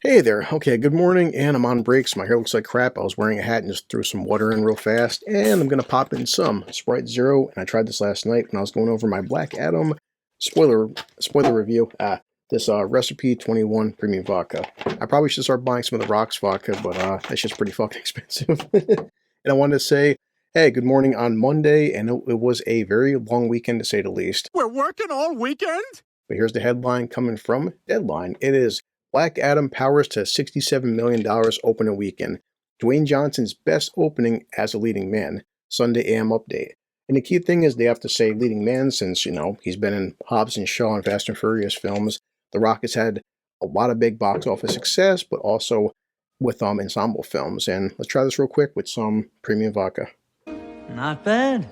Hey there. Okay, good morning, and I'm on break, so my hair looks like crap. I was wearing a hat and just threw some water in real fast, and I'm gonna pop in some Sprite Zero, and I tried this last night when I was going over my Black Adam spoiler review. This recipe 21 premium vodka. I probably should start buying some of the Rocks vodka, but that's just pretty fucking expensive. And I wanted to say, hey, good morning on Monday, and it was a very long weekend to say the least. We're working all weekend? But here's the headline coming from Deadline. It is Black Adam powers to $67 million opening weekend. Dwayne Johnson's best opening as a leading man. Sunday AM update. And the key thing is they have to say leading man since, he's been in Hobbs and Shaw and Fast and Furious films. The Rock has had a lot of big box office success, but also with ensemble films. And let's try this real quick with some premium vodka. Not bad.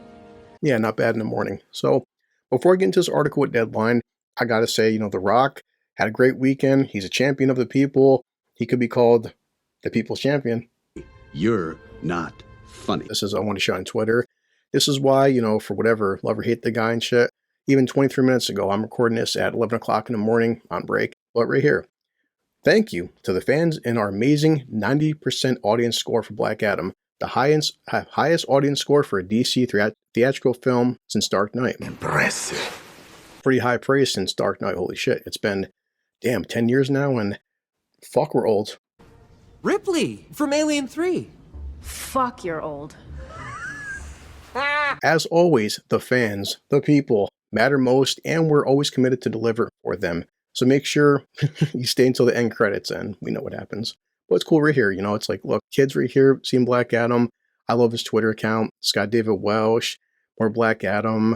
Yeah, not bad in the morning. So before I get into this article with Deadline, I gotta say, The Rock had a great weekend. He's a champion of the people. He could be called the people's champion. You're not funny. This is I want to show on Twitter. This is why, for whatever, love or hate the guy and shit. Even 23 minutes ago, I'm recording this at 11 o'clock in the morning on break. But right here. Thank you to the fans and our amazing 90% audience score for Black Adam. The highest audience score for a DC theatrical film since Dark Knight. Impressive. Pretty high praise since Dark Knight. Holy shit. It's been, 10 years now, and fuck, we're old. Ripley from Alien 3. Fuck, you're old. As always, the fans, the people, matter most, and we're always committed to deliver for them. So make sure you stay until the end credits, and we know what happens. But it's cool right here. It's like, look, kids right here seeing Black Adam. I love his Twitter account. Scott David Welsh. More Black Adam.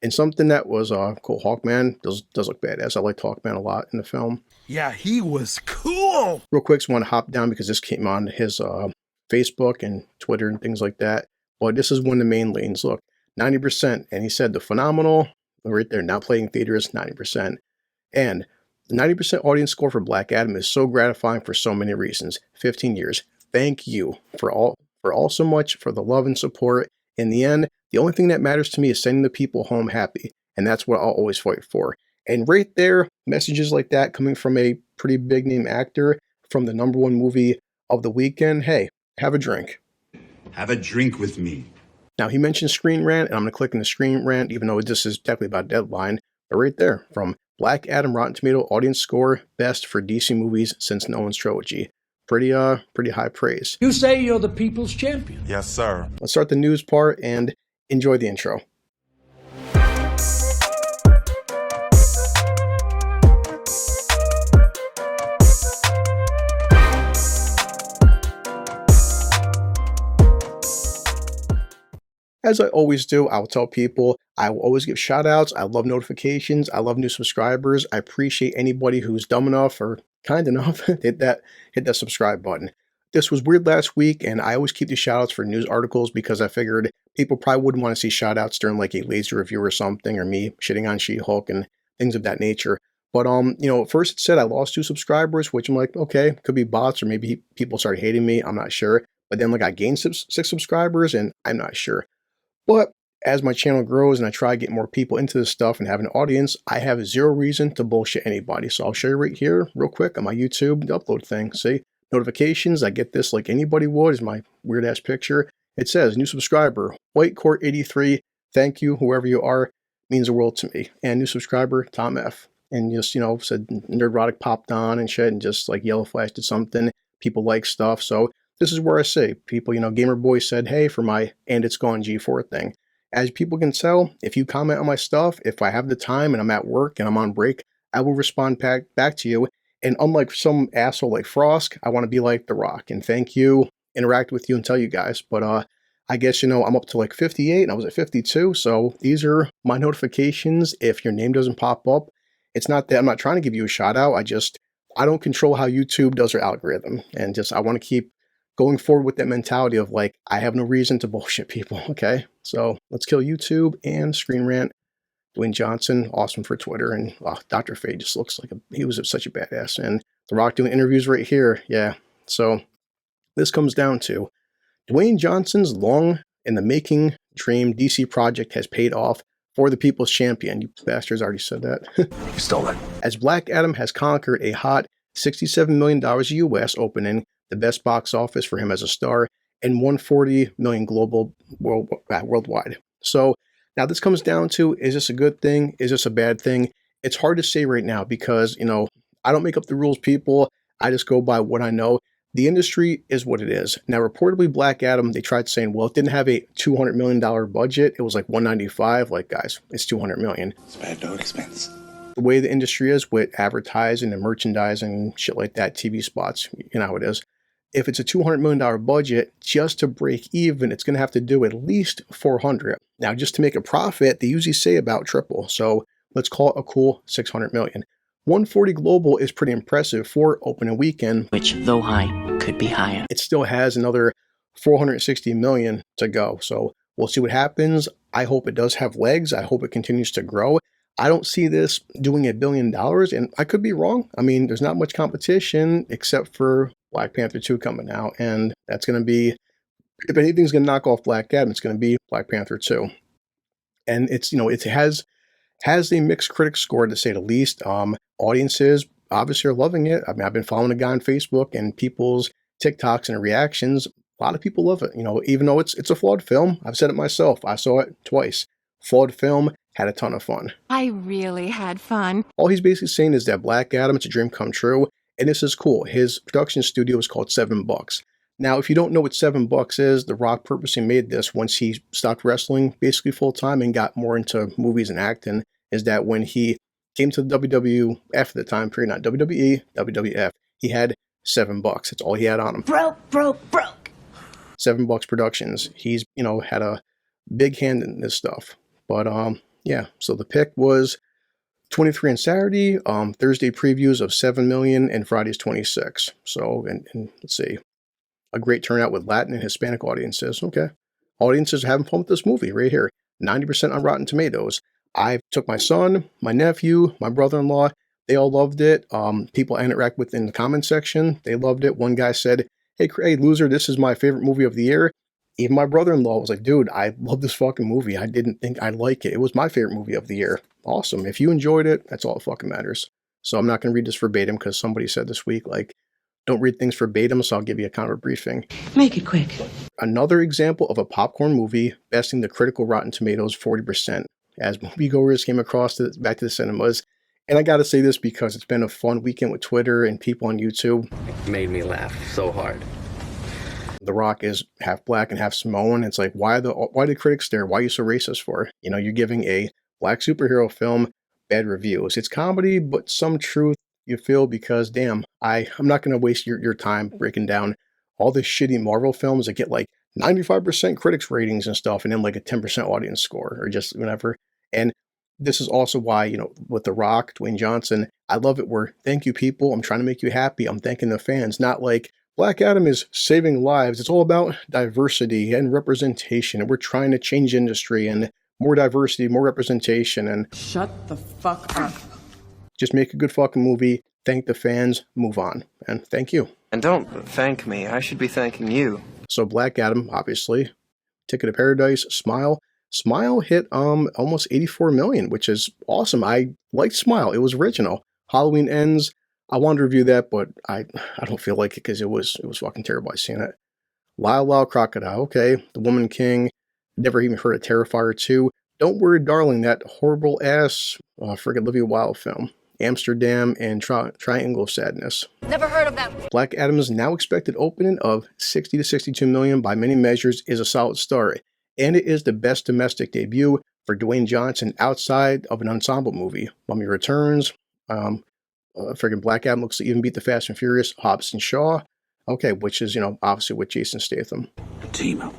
And something that was cool. Hawkman does look badass. I liked Hawkman a lot in the film. Yeah, he was cool. Real quick, just want to hop down because this came on his Facebook and Twitter and things like that. But this is one of the main lanes. Look, 90%. And he said the phenomenal, right there, now playing theaters, 90%. And the 90% audience score for Black Adam is so gratifying for so many reasons. 15 years. Thank you for all so much, for the love and support. In the end, the only thing that matters to me is sending the people home happy. And that's what I'll always fight for. And right there, messages like that coming from a pretty big name actor from the #1 movie of the weekend. Hey, have a drink. Have a drink with me. Now, he mentioned Screen Rant, and I'm going to click on the Screen Rant, even though this is technically about Deadline. But right there, from Black Adam Rotten Tomato audience score, best for DC movies since Nolan's trilogy. Pretty high praise. You say you're the people's champion. Yes, sir. Let's start the news part and enjoy the intro. As I always do, I'll tell people, I will always give shout outs. I love notifications. I love new subscribers. I appreciate anybody who's dumb enough or kind enough to hit that subscribe button. This was weird last week, and I always keep the shout outs for news articles because I figured people probably wouldn't want to see shout outs during like a lazy review or something, or me shitting on She-Hulk and things of that nature. But, first it said I lost 2 subscribers, which I'm like, okay, could be bots or maybe people started hating me. I'm not sure. But then I gained 6 subscribers, and I'm not sure. But as my channel grows and I try to get more people into this stuff and have an audience, I have zero reason to bullshit anybody. So I'll show you right here real quick on my YouTube upload thing. See, notifications, I get this like anybody would, is my weird ass picture. It says new subscriber, White Court 83. Thank you, whoever you are, means the world to me. And new subscriber, Tom F. And just, said Nerdrotic popped on and shit and just like yellow flashed at something. People like stuff. So this is where I say, people, Gamer Boy said, hey, for my And It's Gone G4 thing. As people can tell, if you comment on my stuff, if I have the time and I'm at work and I'm on break, I will respond back to you. And unlike some asshole like Frost, I want to be like The Rock and thank you, interact with you and tell you guys. But I guess, I'm up to like 58 and I was at 52. So these are my notifications. If your name doesn't pop up, it's not that I'm not trying to give you a shout out. I don't control how YouTube does their algorithm. And I want to keep going forward with that mentality of like, I have no reason to bullshit people, okay? So let's kill YouTube and Screen Rant. Dwayne Johnson, awesome for Twitter, and Dr. Fate just looks like he was such a badass. And The Rock doing interviews right here, yeah. So this comes down to Dwayne Johnson's long in the making dream DC project has paid off for the people's champion. You bastards already said that. You stole it. As Black Adam has conquered a hot $67 million US opening, the best box office for him as a star, and $140 million global worldwide. So now this comes down to, is this a good thing? Is this a bad thing? It's hard to say right now because, I don't make up the rules, people. I just go by what I know. The industry is what it is. Now, reportedly, Black Adam, they tried saying, well, it didn't have a $200 million budget. It was like 195. Like, guys, it's $200 million. It's bad, no expense. The way the industry is with advertising and merchandising and shit like that, TV spots, you know how it is. If it's a $200 million budget, just to break even, it's going to have to do at least 400. Now, just to make a profit, they usually say about triple. So let's call it a cool 600 million. 140 global is pretty impressive for opening weekend, which, though high, could be higher. It still has another 460 million to go. So we'll see what happens. I hope it does have legs. I hope it continues to grow. I don't see this doing $1 billion, and I could be wrong. I mean, there's not much competition except for Black Panther 2 coming out, and that's going to be, if anything's going to knock off Black Adam, it's going to be Black Panther 2. And it's, it has a mixed critic score, to say the least. Audiences obviously are loving it. I mean, I've been following a guy on Facebook and people's TikToks and reactions. A lot of people love it. Even though it's a flawed film, I've said it myself. I saw it twice. Flawed film, had a ton of fun. I really had fun. All he's basically saying is that Black Adam, it's a dream come true, and this is cool. His production studio is called $7. Now, if you don't know what $7 is, The Rock purposely made this once he stopped wrestling basically full time and got more into movies and acting, is that when he came to the WWF at the time period, not WWE, WWF, he had $7. That's all he had on him. Broke. $7 Productions. He's, had a big hand in this stuff. But, yeah, so the pick was 23 on Saturday, Thursday previews of 7 million, and Friday's 26. So, and let's see, a great turnout with Latin and Hispanic audiences. Okay. Audiences are having fun with this movie right here. 90% on Rotten Tomatoes. I took my son, my nephew, my brother-in-law. They all loved it. People I interact with in the comment section, they loved it. One guy said, hey, loser, this is my favorite movie of the year. Even my brother-in-law was like, dude, I love this fucking movie. I didn't think I'd like it. It was my favorite movie of the year. Awesome. If you enjoyed it, that's all that fucking matters. So I'm not going to read this verbatim because somebody said this week, don't read things verbatim, so I'll give you a kind of a briefing. Make it quick. Another example of a popcorn movie besting the critical Rotten Tomatoes 40%. As moviegoers came back to the cinemas. And I got to say this because it's been a fun weekend with Twitter and people on YouTube. It made me laugh so hard. The Rock is half black and half Samoan. It's like, why the critics there? Why are you so racist for? You're giving a black superhero film bad reviews. It's comedy, but some truth you feel because, damn, I'm not going to waste your time breaking down all the shitty Marvel films that get 95% critics ratings and stuff, and then a 10% audience score or just whatever. And this is also why, with The Rock, Dwayne Johnson, I love it where, thank you people, I'm trying to make you happy, I'm thanking the fans, not Black Adam is saving lives. It's all about diversity and representation, and we're trying to change industry and more diversity, more representation, and Shut the fuck up. just make a good fucking movie, thank the fans, move on, and thank you. And don't thank me. I should be thanking you. So Black Adam, obviously, Ticket to Paradise, Smile. Smile hit almost 84 million, which is awesome. I liked Smile. It was original. Halloween Ends. I wanted to review that, but I don't feel like it because it was fucking terrible. I seen it. Lyle Lyle Crocodile. Okay. The Woman King. Never even heard of Terrifier 2. Don't Worry Darling, that horrible ass friggin' Olivia Wilde film. Amsterdam and Triangle of Sadness. Never heard of them. Black Adam's now expected opening of 60 to 62 million by many measures is a solid start, and it is the best domestic debut for Dwayne Johnson outside of an ensemble movie. Mummy Returns, friggin' Black Adam looks to even beat the Fast and Furious, Hobbs and Shaw. Okay, which is, obviously with Jason Statham. Team up.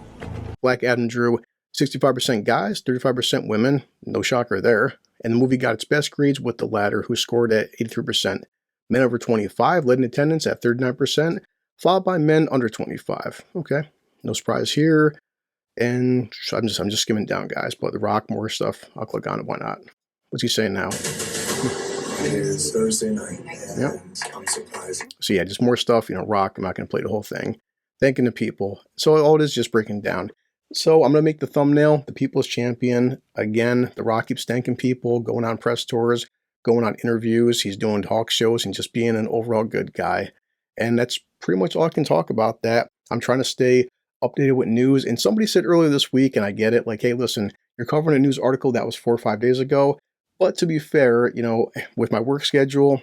Black Adam drew 65% guys, 35% women. No shocker there. And the movie got its best grades with the latter, who scored at 83%. Men over 25 led in attendance at 39%, followed by men under 25. Okay, no surprise here. And I'm just skimming down, guys. But The Rock, more stuff. I'll click on it. Why not? What's he saying now? It is Thursday night, and Yep. I'm surprised. So yeah, just more stuff. Rock. I'm not going to play the whole thing. Thanking the people. So all it is just breaking down. So I'm going to make the thumbnail, the People's Champion. Again, The Rock keeps thanking people, going on press tours, going on interviews, he's doing talk shows, and just being an overall good guy. And that's pretty much all I can talk about that. I'm trying to stay updated with news. And somebody said earlier this week, and I get it, like, hey, listen, you're covering a news article that was 4 or 5 days ago. But to be fair, with my work schedule,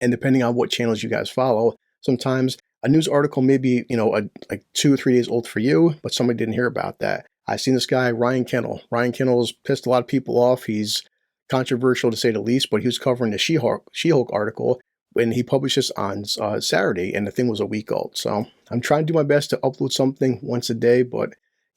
and depending on what channels you guys follow, sometimes a news article may be, like 2 or 3 days old for you, but somebody didn't hear about that. I've seen this guy, Ryan Kennel. Ryan Kennel's pissed a lot of people off. He's controversial to say the least, but he was covering the She-Hulk article when he published this on Saturday, and the thing was a week old. So I'm trying to do my best to upload something once a day, but,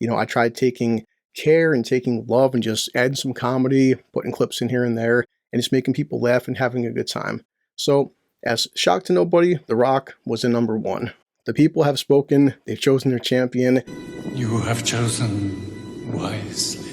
I tried taking care and taking love and just adding some comedy, putting clips in here and there, and just making people laugh and having a good time. So, as shock to nobody, The Rock was in number 1. The people have spoken. They've chosen their champion. You have chosen wisely.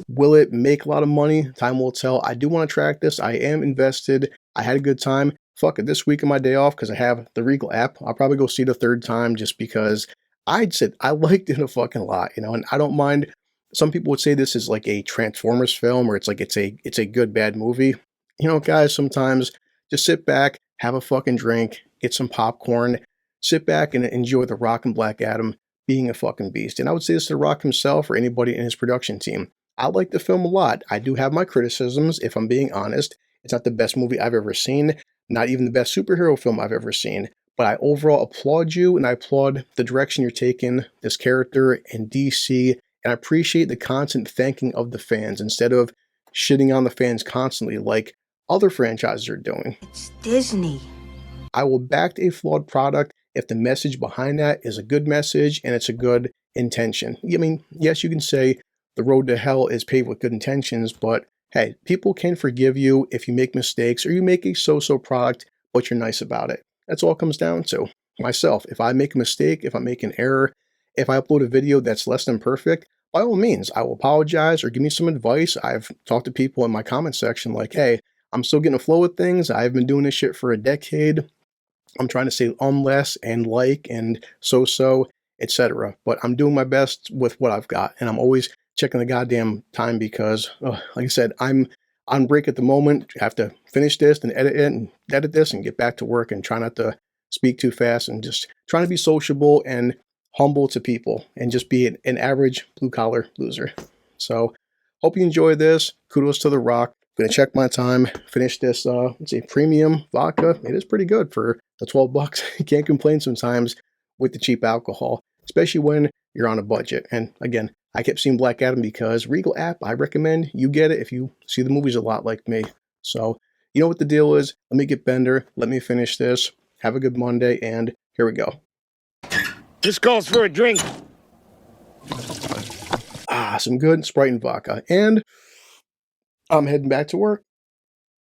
Will it make a lot of money? Time will tell. I do want to track this. I am invested. I had a good time. Fuck it, this week of my day off, because I have the Regal app, I'll probably go see it a third time just because I liked it a fucking lot, and I don't mind. Some people would say this is like a Transformers film, or it's a good bad movie. Guys, sometimes just sit back, have a fucking drink, get some popcorn, sit back and enjoy The Rock and Black Adam being a fucking beast. And I would say this to The Rock himself or anybody in his production team. I like the film a lot. I do have my criticisms, if I'm being honest. It's not the best movie I've ever seen, not even the best superhero film I've ever seen. But I overall applaud you, and I applaud the direction you're taking, this character and DC, and I appreciate the constant thanking of the fans instead of shitting on the fans constantly like other franchises are doing. It's Disney. I will back a flawed product if the message behind that is a good message and it's a good intention. I mean, yes, you can say the road to hell is paved with good intentions, but hey, people can forgive you if you make mistakes or you make a so-so product, but you're nice about it. That's all it comes down to. Myself, if I make a mistake, if I make an error, if I upload a video that's less than perfect, by all means, I will apologize or give me some advice. I've talked to people in my comment section like, hey, I'm still getting a flow with things. I've been doing this shit for a decade. I'm trying to say less and like and so, etc. But I'm doing my best with what I've got. And I'm always checking the goddamn time because, like I said, I'm on break at the moment. I have to finish this and edit this and get back to work and try not to speak too fast and just trying to be sociable and humble to people and just be an average blue-collar loser. So, hope you enjoy this. Kudos to The Rock. Gonna check my time, finish this, let's see, premium vodka. It is pretty good for the $12. You can't complain sometimes with the cheap alcohol, especially when you're on a budget. And again, I kept seeing Black Adam because Regal app, I recommend you get it if you see the movies a lot like me. So, you know what the deal is. Let me get Bender. Let me finish this. Have a good Monday, and here we go. This calls for a drink. Some good Sprite and vodka. And I'm heading back to work.